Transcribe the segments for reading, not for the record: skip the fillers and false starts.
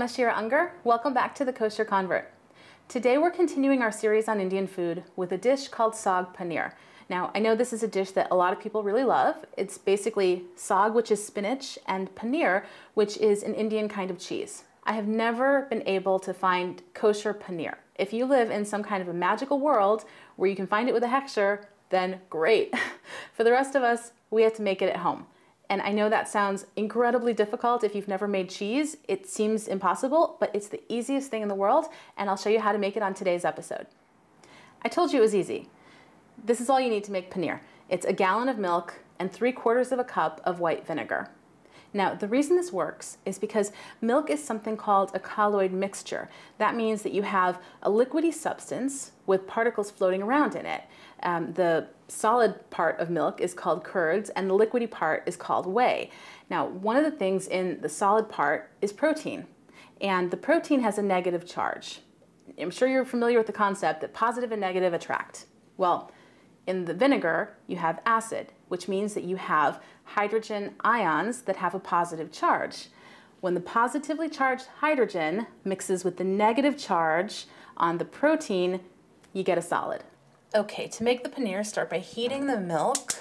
I'm Ashira Ungar. Welcome back to the Kosher Convert. Today we're continuing our series on Indian food with a dish called Saag Paneer. Now, I know this is a dish that a lot of people really love. It's basically saag, which is spinach, and paneer, which is an Indian kind of cheese. I have never been able to find kosher paneer. If you live in some kind of a magical world where you can find it with a hechsher, then great. For the rest of us, we have to make it at home. And I know that sounds incredibly difficult if you've never made cheese. It seems impossible, but it's the easiest thing in the world, and I'll show you how to make it on today's episode. I told you it was easy. This is all you need to make paneer. It's a gallon of milk and 3/4 of a cup of white vinegar. Now, the reason this works is because milk is something called a colloid mixture. That means that you have a liquidy substance with particles floating around in it. The solid part of milk is called curds, and the liquidy part is called whey. Now, one of the things in the solid part is protein, and the protein has a negative charge. I'm sure you're familiar with the concept that positive and negative attract. Well, in the vinegar, you have acid, which means that you have hydrogen ions that have a positive charge. When the positively charged hydrogen mixes with the negative charge on the protein, you get a solid. Okay, to make the paneer, start by heating the milk.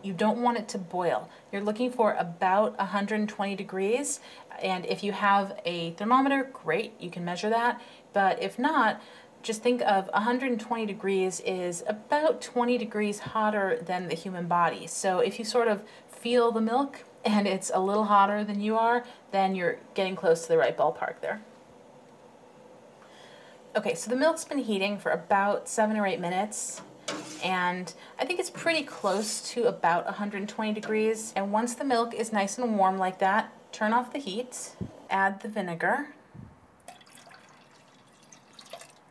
You don't want it to boil. You're looking for about 120 degrees, and if you have a thermometer, great, you can measure that, but if not, just think of 120 degrees is about 20 degrees hotter than the human body. So if you sort of feel the milk and it's a little hotter than you are, then you're getting close to the right ballpark there. Okay, so the milk's been heating for about 7 or 8 minutes, and I think it's pretty close to about 120 degrees. And once the milk is nice and warm like that, turn off the heat, add the vinegar,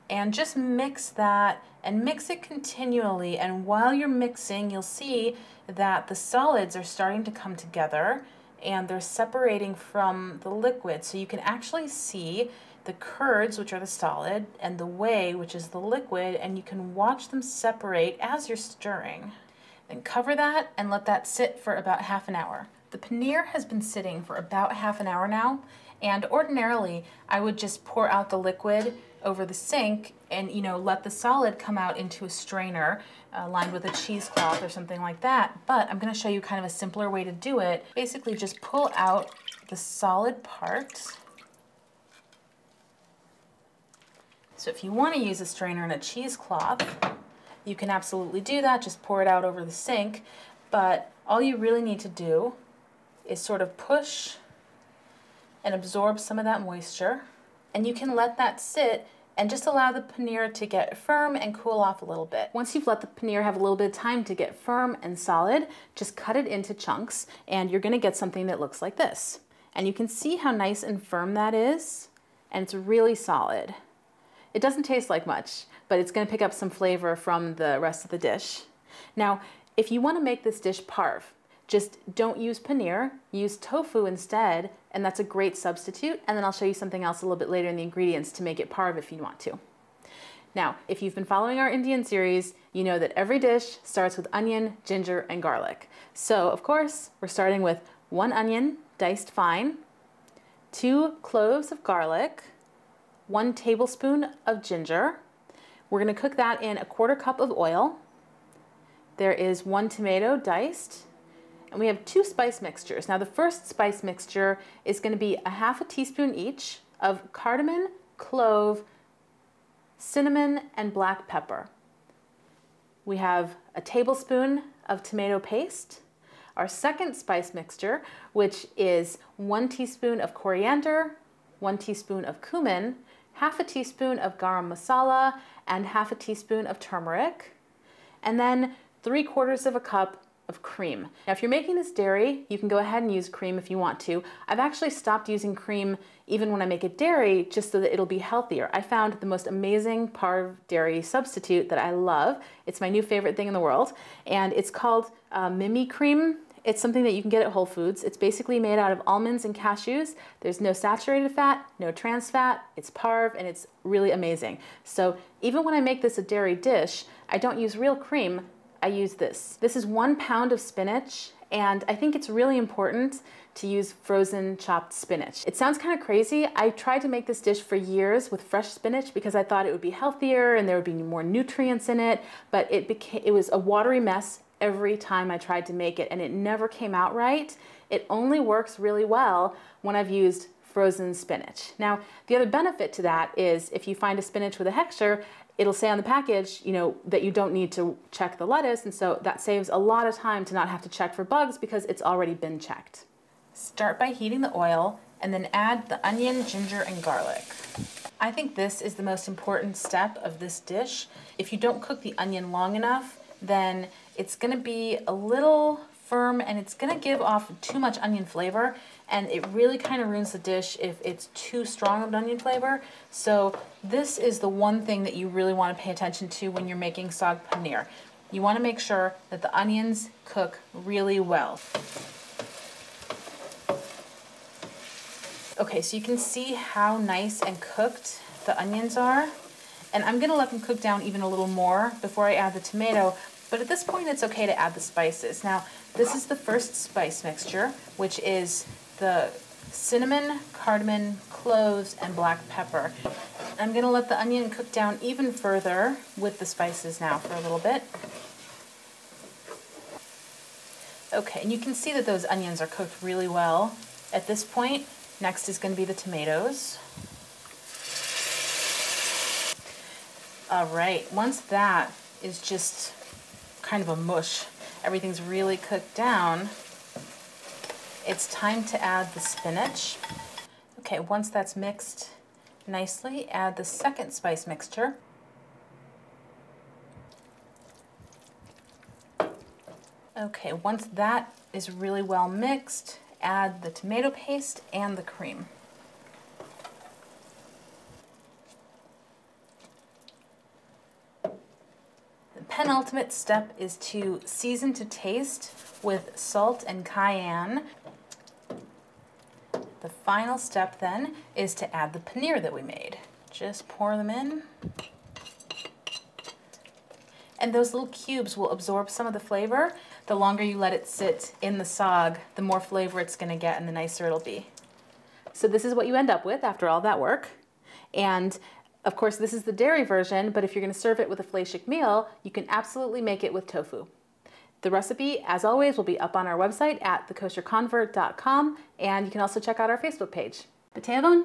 and just mix that and mix it continually. And while you're mixing, you'll see that the solids are starting to come together and they're separating from the liquid. So you can actually see the curds, which are the solid, and the whey, which is the liquid, and you can watch them separate as you're stirring. Then cover that and let that sit for about half an hour. The paneer has been sitting for about half an hour now, and ordinarily I would just pour out the liquid over the sink and let the solid come out into a strainer lined with a cheesecloth or something like that. But I'm going to show you kind of a simpler way to do it. Basically just pull out the solid part. So if you want to use a strainer and a cheesecloth, you can absolutely do that. Just pour it out over the sink. But all you really need to do is sort of push and absorb some of that moisture. And you can let that sit and just allow the paneer to get firm and cool off a little bit. Once you've let the paneer have a little bit of time to get firm and solid, just cut it into chunks and you're going to get something that looks like this. And you can see how nice and firm that is, and it's really solid. It doesn't taste like much, but it's going to pick up some flavor from the rest of the dish. Now, if you want to make this dish parve, just don't use paneer, use tofu instead, and that's a great substitute. And then I'll show you something else a little bit later in the ingredients to make it parve if you want to. Now, if you've been following our Indian series, you know that every dish starts with onion, ginger, and garlic. So, of course, we're starting with 1 onion, diced fine, 2 cloves of garlic, 1 tablespoon of ginger. We're going to cook that in 1/4 cup of oil. There is 1 tomato diced. And we have 2 spice mixtures. Now the first spice mixture is going to be 1/2 teaspoon each of cardamom, clove, cinnamon, and black pepper. We have a tablespoon of tomato paste. Our second spice mixture, which is 1 teaspoon of coriander, 1 teaspoon of cumin, 1/2 teaspoon of garam masala, and 1/2 teaspoon of turmeric, and then 3/4 of a cup of cream. Now, if you're making this dairy, you can go ahead and use cream if you want to. I've actually stopped using cream even when I make it dairy, just so that it'll be healthier. I found the most amazing parve dairy substitute that I love. It's my new favorite thing in the world, and it's called Mimi cream. It's something that you can get at Whole Foods. It's basically made out of almonds and cashews. There's no saturated fat, no trans fat. It's parve, and it's really amazing. So even when I make this a dairy dish, I don't use real cream. I use this. This is 1 pound of spinach And I think it's really important to use frozen chopped spinach. It sounds kind of crazy. I tried to make this dish for years with fresh spinach because I thought it would be healthier and there would be more nutrients in it, but it was a watery mess every time I tried to make it, and it never came out right. It only works really well when I've used frozen spinach. Now, the other benefit to that is if you find a spinach with a hechsher, it'll say on the package, you know, that you don't need to check the lettuce, and so that saves a lot of time to not have to check for bugs because it's already been checked. Start by heating the oil and then add the onion, ginger, and garlic. I think this is the most important step of this dish. If you don't cook the onion long enough, then it's gonna be a little firm and it's gonna give off too much onion flavor, and it really kind of ruins the dish if it's too strong of an onion flavor. So this is the one thing that you really want to pay attention to when you're making saag paneer. You want to make sure that the onions cook really well. Okay, so you can see how nice and cooked the onions are, and I'm gonna let them cook down even a little more before I add the tomato. But at this point, it's okay to add the spices. Now, this is the first spice mixture, which is the cinnamon, cardamom, cloves, and black pepper. I'm gonna let the onion cook down even further with the spices now for a little bit. Okay, and you can see that those onions are cooked really well. At this point, next is gonna be the tomatoes. All right, once that is just kind of a mush, everything's really cooked down, it's time to add the spinach. Okay, once that's mixed nicely, add the second spice mixture. Okay, once that is really well mixed, add the tomato paste and the cream. The penultimate step is to season to taste with salt and cayenne. The final step then is to add the paneer that we made. Just pour them in. And those little cubes will absorb some of the flavor. The longer you let it sit in the saag, the more flavor it's gonna get and the nicer it'll be. So this is what you end up with after all that work. And of course, this is the dairy version, but if you're gonna serve it with a fleishik meal, you can absolutely make it with tofu. The recipe, as always, will be up on our website at thekosherconvert.com, and you can also check out our Facebook page. B'teavon.